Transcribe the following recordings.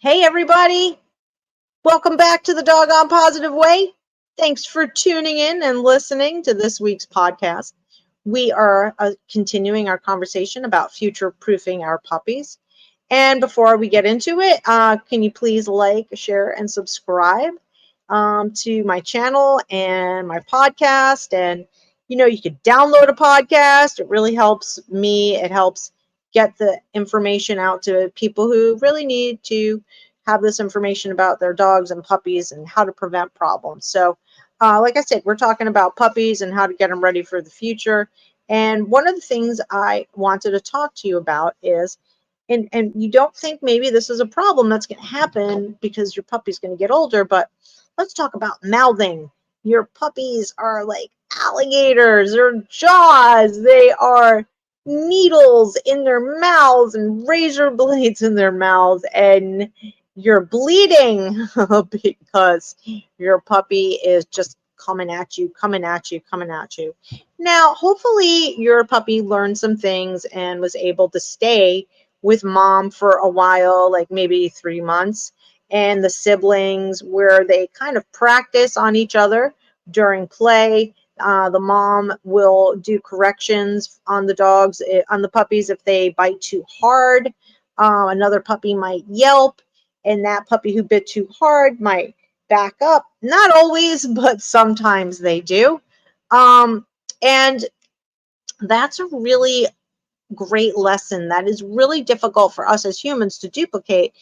Hey, everybody. Welcome back to the Doggone Positive Way. Thanks for tuning in and listening to this week's podcast. We are continuing our conversation about future proofing our puppies. And before we get into it, can you please like, share, and subscribe to my channel and my podcast? And you could download a podcast. It really helps me. It helps get the information out to people who really need to have this information about their dogs and puppies and how to prevent problems. So, like I said, we're talking about puppies and how to get them ready for the future. And one of the things I wanted to talk to you about is, and you don't think maybe this is a problem that's going to happen because your puppy's going to get older, but let's talk about mouthing. Your puppies are like alligators, their jaws, they are needles in their mouths and razor blades in their mouths, and you're bleeding because your puppy is just coming at you, coming at you, coming at you. Now, hopefully, your puppy learned some things and was able to stay with mom for a while, like maybe 3 months, and the siblings where they kind of practice on each other during play. The mom will do corrections on the dogs, on the puppies if they bite too hard. Another puppy might yelp, and that puppy who bit too hard might back up. Not always, but sometimes they do. And that's a really great lesson that is really difficult for us as humans to duplicate,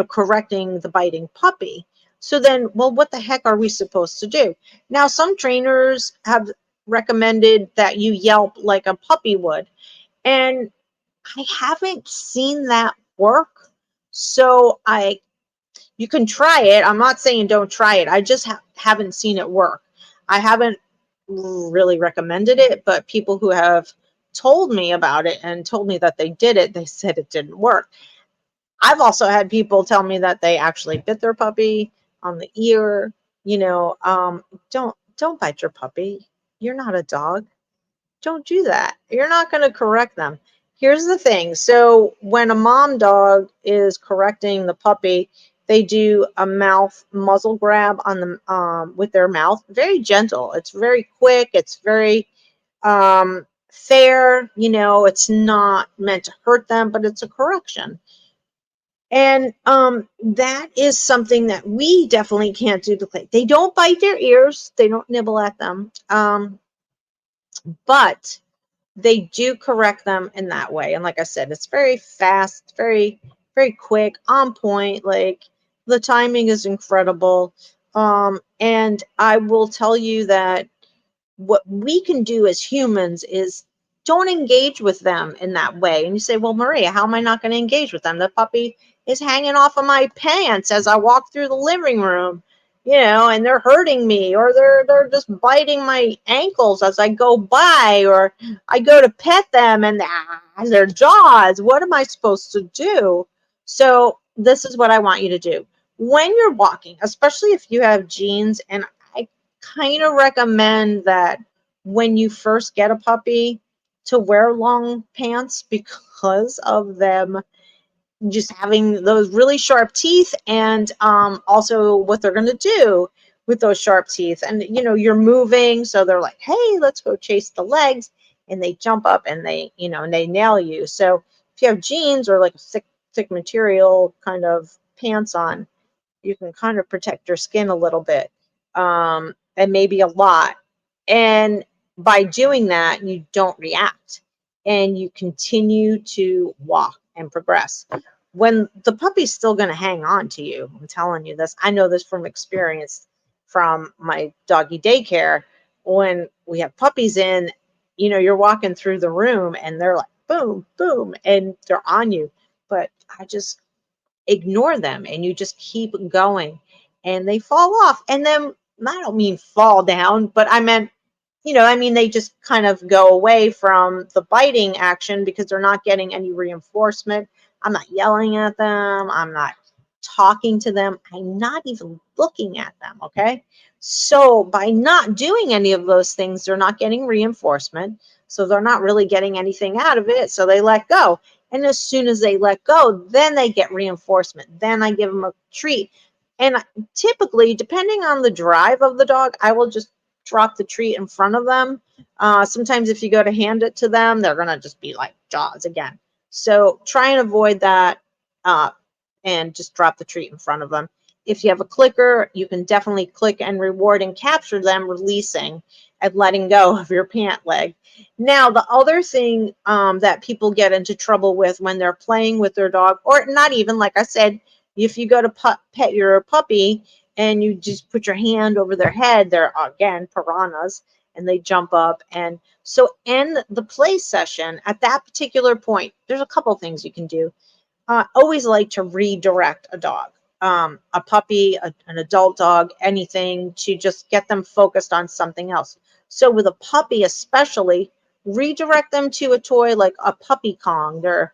correcting the biting puppy. So then, well, what the heck are we supposed to do? Now, some trainers have recommended that you yelp like a puppy would, and I haven't seen that work. So you can try it. I'm not saying don't try it. I just haven't seen it work. I haven't really recommended it, but people who have told me about it and told me that they did it, they said it didn't work. I've also had people tell me that they actually bit their puppy on the ear. Don't bite your puppy. You're not a dog. Don't do that. You're not going to correct them. Here's the thing. So when a mom dog is correcting the puppy, they do a mouth muzzle grab on the with their mouth, very gentle. It's very quick. It's very fair. It's not meant to hurt them, but it's a correction. And that is something that we definitely can't duplicate. They don't bite their ears. They don't nibble at them. But they do correct them in that way. And like I said, it's very fast, very, very quick, on point. Like the timing is incredible. And I will tell you that what we can do as humans is don't engage with them in that way. And you say, well, Maria, how am I not going to engage with them? The puppy is hanging off of my pants as I walk through the living room, and they're hurting me, or they're just biting my ankles as I go by, or I go to pet them and their jaws. What am I supposed to do? So this is what I want you to do. When you're walking, especially if you have jeans, and I kind of recommend that when you first get a puppy to wear long pants because of them just having those really sharp teeth, and also what they're going to do with those sharp teeth. And you're moving, so they're like, hey, let's go chase the legs, and they jump up and they nail you. So if you have jeans or like a thick material kind of pants on, you can kind of protect your skin a little bit, and maybe a lot. And by doing that, you don't react and you continue to walk and progress. When the puppy's still going to hang on to you, I'm telling you this. I know this from experience from my doggy daycare. When we have puppies in, you're walking through the room and they're like, boom, boom, and they're on you. But I just ignore them and you just keep going and they fall off. And then I don't mean fall down, but I meant, they just kind of go away from the biting action because they're not getting any reinforcement. I'm not yelling at them. I'm not talking to them. I'm not even looking at them. Okay. So by not doing any of those things, they're not getting reinforcement. So they're not really getting anything out of it. So they let go. And as soon as they let go, then they get reinforcement. Then I give them a treat. And typically, depending on the drive of the dog, I will just drop the treat in front of them. Sometimes if you go to hand it to them, they're going to just be like jaws again. So try and avoid that, uh, and just drop the treat in front of them. If you have a clicker, you can definitely click and reward and capture them releasing and letting go of your pant leg. Now, the other thing that people get into trouble with when they're playing with their dog, or not even, like I said, if you go to pet your puppy and you just put your hand over their head, they're, again, piranhas, and they jump up. And so in the play session, at that particular point, there's a couple things you can do. Always like to redirect a dog, a puppy, an adult dog, anything, to just get them focused on something else. So with a puppy especially, redirect them to a toy like a puppy Kong. They're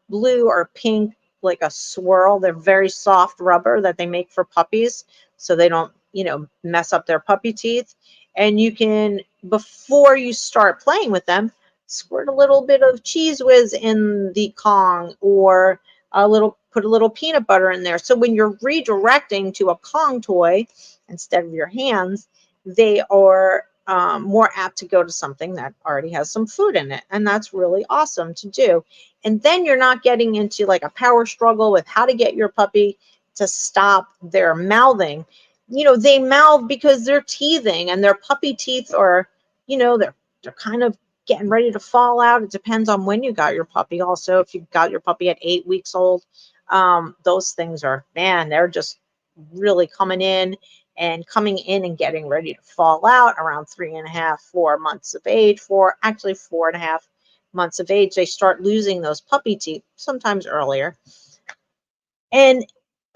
blue or pink, like a swirl. They're very soft rubber that they make for puppies so they don't, mess up their puppy teeth. And you can, before you start playing with them, squirt a little bit of Cheese Whiz in the Kong, or put a little peanut butter in there. So when you're redirecting to a Kong toy instead of your hands, they are more apt to go to something that already has some food in it. And that's really awesome to do. And then you're not getting into like a power struggle with how to get your puppy to stop their mouthing. They mouth because they're teething, and their puppy teeth are, they're kind of getting ready to fall out. It depends on when you got your puppy. Also, if you got your puppy at 8 weeks old, those things are, man, they're just really coming in and getting ready to fall out around 3.5, 4 months of age. Actually 4.5 months of age, they start losing those puppy teeth, sometimes earlier. And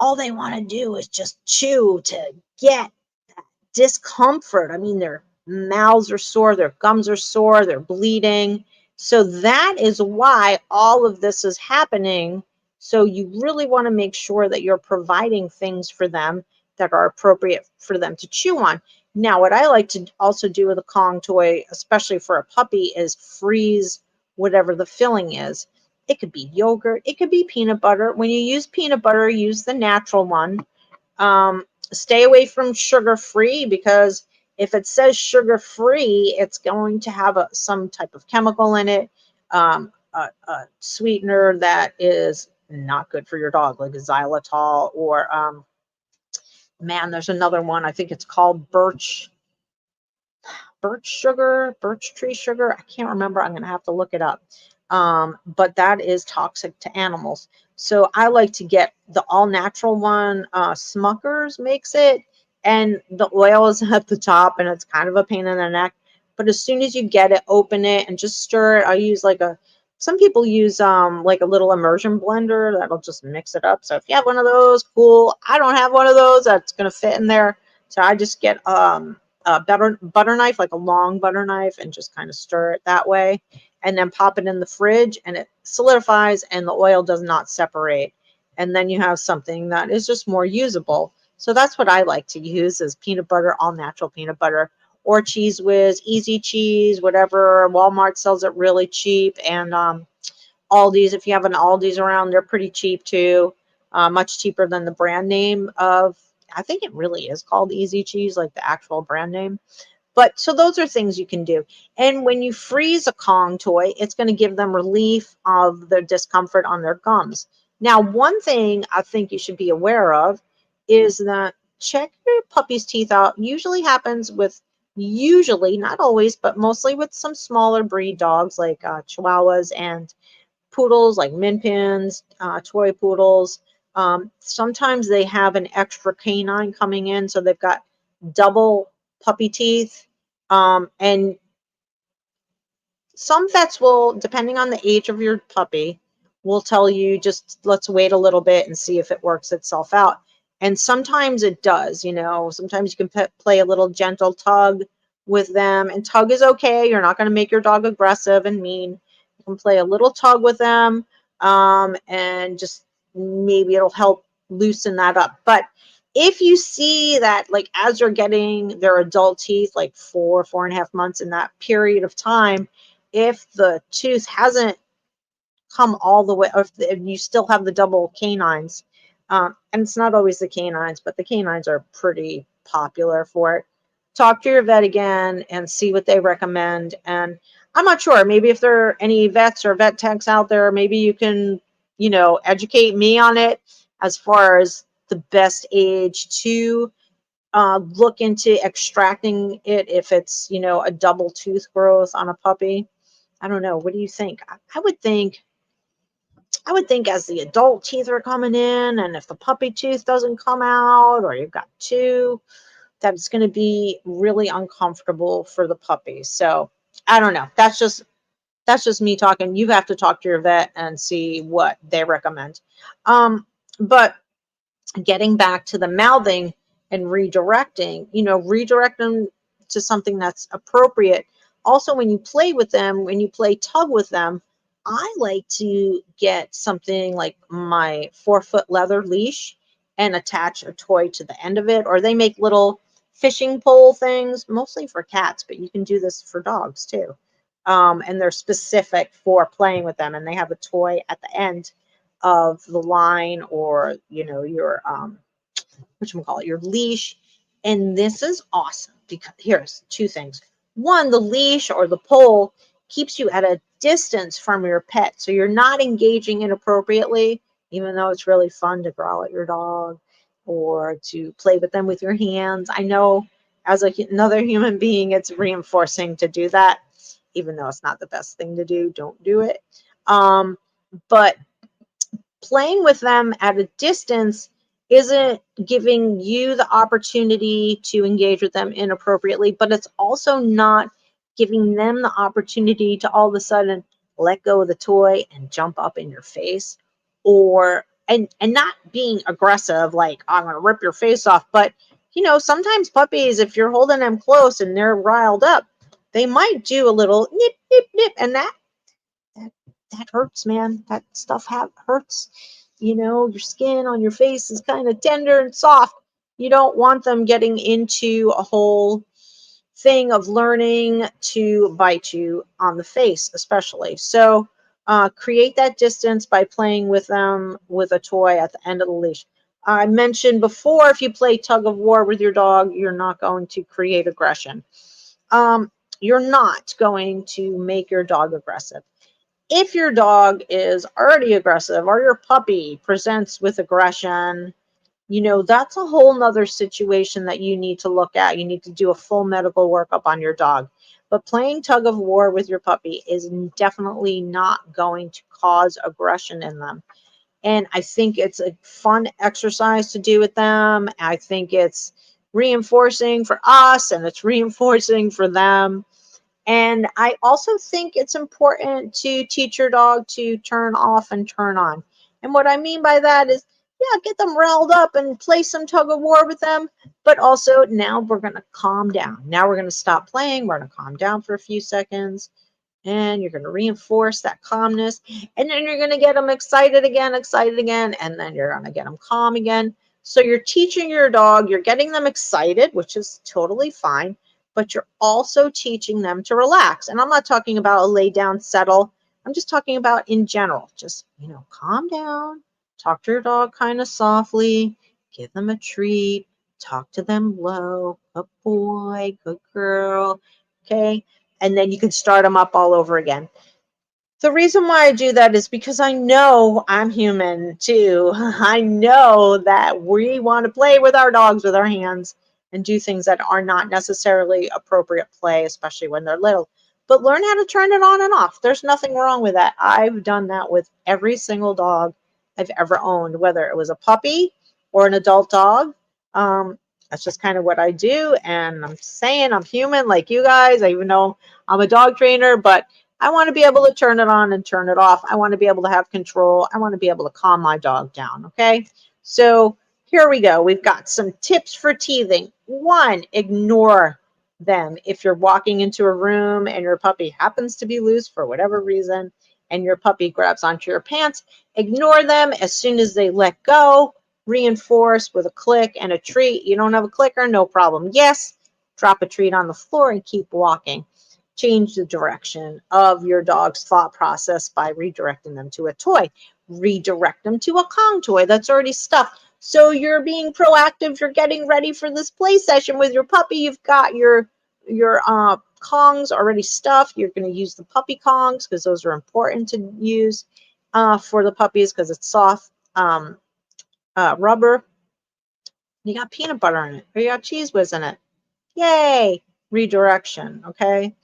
all they want to do is just chew to get that discomfort. I mean, their mouths are sore, their gums are sore, they're bleeding. So that is why all of this is happening. So you really want to make sure that you're providing things for them that are appropriate for them to chew on. Now, what I like to also do with a Kong toy, especially for a puppy, is freeze whatever the filling is. It could be yogurt, it could be peanut butter. When you use peanut butter, use the natural one. Stay away from sugar-free, because if it says sugar-free, it's going to have some type of chemical in it, a sweetener that is not good for your dog, like xylitol, or man, there's another one. I think it's called birch sugar, birch tree sugar. I can't remember. I'm going to have to look it up. But that is toxic to animals. So I like to get the all natural one. Smucker's makes it, and the oil is at the top, and it's kind of a pain in the neck. But as soon as you get it, open it and just stir it. I use some people use like a little immersion blender that'll just mix it up. So if you have one of those, cool. I don't have one of those that's going to fit in there. So I just get a butter knife, like a long butter knife, and just kind of stir it that way, and then pop it in the fridge, and it solidifies and the oil does not separate. And then you have something that is just more usable. So that's what I like to use, is peanut butter, all natural peanut butter, or Cheese Whiz, Easy Cheese, whatever. Walmart sells it really cheap. And Aldi's, if you have an Aldi's around, they're pretty cheap too. Much cheaper than the brand name of, I think it really is called Easy Cheese, like the actual brand name. But so those are things you can do. And when you freeze a Kong toy, it's going to give them relief of the discomfort on their gums. Now, one thing I think you should be aware of is that check your puppy's teeth out. Usually, not always, but mostly with some smaller breed dogs like Chihuahuas and poodles, like Min Pins, toy poodles. Sometimes they have an extra canine coming in, so they've got double puppy teeth. And some vets will, depending on the age of your puppy, will tell you just let's wait a little bit and see if it works itself out. And sometimes it does. Sometimes you can play a little gentle tug with them, and tug is okay. You're not going to make your dog aggressive and mean. You can play a little tug with them, and just maybe it'll help loosen that up. But if you see that, like, as you're getting their adult teeth, like 4.5 months, in that period of time, if the tooth hasn't come all the way, or if you still have the double canines, and it's not always the canines, but the canines are pretty popular for it. Talk to your vet again and see what they recommend. And I'm not sure, maybe if there are any vets or vet techs out there, maybe you can, educate me on it as far as the best age to look into extracting it if it's, a double tooth growth on a puppy. I don't know. What do you think? I would think as the adult teeth are coming in, and if the puppy tooth doesn't come out, or you've got two, that it's going to be really uncomfortable for the puppy. So I don't know. That's just me talking. You have to talk to your vet and see what they recommend. But getting back to the mouthing and redirecting, redirect them to something that's appropriate. Also, when you play with them, when you play tug with them, I like to get something like my 4-foot leather leash and attach a toy to the end of it, or they make little fishing pole things, mostly for cats, but you can do this for dogs too. And they're specific for playing with them, and they have a toy at the end of the line, or your whatchamacallit, your leash. And this is awesome because here's two things. One, the leash or the pole keeps you at a distance from your pet, so you're not engaging inappropriately, even though it's really fun to growl at your dog or to play with them with your hands. I know, as another human being, it's reinforcing to do that, even though it's not the best thing to do. Don't do it. But playing with them at a distance isn't giving you the opportunity to engage with them inappropriately, but it's also not giving them the opportunity to all of a sudden let go of the toy and jump up in your face, or and not being aggressive like I'm going to rip your face off. But sometimes puppies, if you're holding them close and they're riled up, they might do a little nip nip nip, and that that hurts, man. That stuff hurts. Your skin on your face is kind of tender and soft. You don't want them getting into a whole thing of learning to bite you on the face, especially. So create that distance by playing with them with a toy at the end of the leash. I mentioned before, if you play tug of war with your dog, you're not going to create aggression. You're not going to make your dog aggressive. If your dog is already aggressive, or your puppy presents with aggression, that's a whole nother situation that you need to look at. You need to do a full medical workup on your dog. But playing tug of war with your puppy is definitely not going to cause aggression in them. And I think it's a fun exercise to do with them. I think it's reinforcing for us, and it's reinforcing for them. And I also think it's important to teach your dog to turn off and turn on. And what I mean by that is, yeah, get them riled up and play some tug of war with them. But also, now we're going to calm down. Now we're going to stop playing. We're going to calm down for a few seconds. And you're going to reinforce that calmness. And then you're going to get them excited again. And then you're going to get them calm again. So you're teaching your dog, you're getting them excited, which is totally fine, but you're also teaching them to relax. And I'm not talking about a lay down, settle. I'm just talking about in general. Just, calm down, talk to your dog kind of softly, give them a treat, talk to them low. Good boy, good girl. Okay. And then you can start them up all over again. The reason why I do that is because I know I'm human too. I know that we want to play with our dogs with our hands and do things that are not necessarily appropriate play, especially when they're little. But learn how to turn it on and off. There's nothing wrong with that. I've done that with every single dog I've ever owned, whether it was a puppy or an adult dog. That's just kind of what I do. And I'm saying I'm human like you guys. I even know I'm a dog trainer, but I want to be able to turn it on and turn it off. I want to be able to have control. I want to be able to calm my dog down. Okay. So here we go. We've got some tips for teething. One, ignore them. If you're walking into a room and your puppy happens to be loose for whatever reason, and your puppy grabs onto your pants, ignore them. As soon as they let go, reinforce with a click and a treat. You don't have a clicker? No problem. Yes, drop a treat on the floor and keep walking. change the direction of your dog's thought process by redirecting them to a toy. Redirect them to a Kong toy that's already stuffed. So you're being proactive. You're getting ready for this play session with your puppy. You've got your Kongs already stuffed. You're going to use the puppy Kongs because those are important to use for the puppies because it's soft rubber. You got peanut butter in it, or you got cheese whiz in it. Yay! Redirection, okay?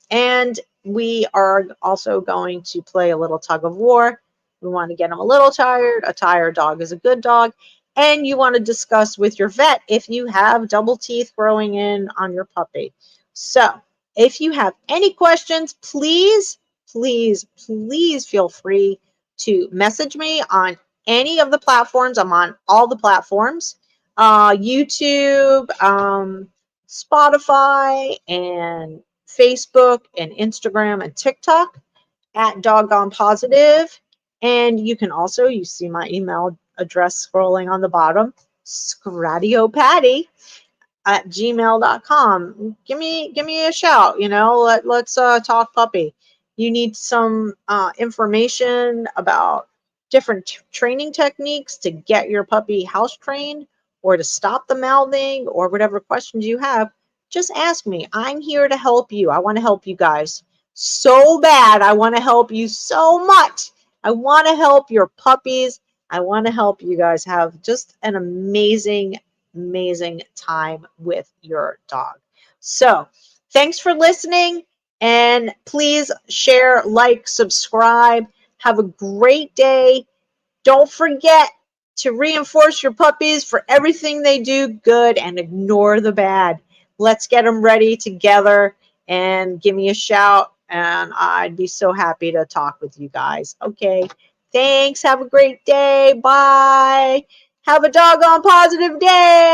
And we are also going to play a little tug of war. We want to get them a little tired. A tired dog is a good dog. And you want to discuss with your vet if you have double teeth growing in on your puppy. So if you have any questions, please, please, please feel free to message me on any of the platforms. I'm on all the platforms, YouTube, Spotify, and Facebook and Instagram and TikTok at Doggone Positive. And you can also, you see my email address scrolling on the bottom, scradiopatty@gmail.com. Give me a shout, let's talk puppy. You need some information about different training techniques to get your puppy house trained or to stop the mouthing or whatever questions you have, just ask me. I'm here to help you. I want to help you guys so bad. I want to help you so much. I want to help your puppies. I want to help you guys have just an amazing time with your dog. So thanks for listening, and please share, like, subscribe. Have a great day. Don't forget to reinforce your puppies for everything they do good and ignore the bad. Let's get them ready together, and give me a shout, and I'd be so happy to talk with you guys. Okay. Thanks. Have a great day. Bye. Have a doggone positive day.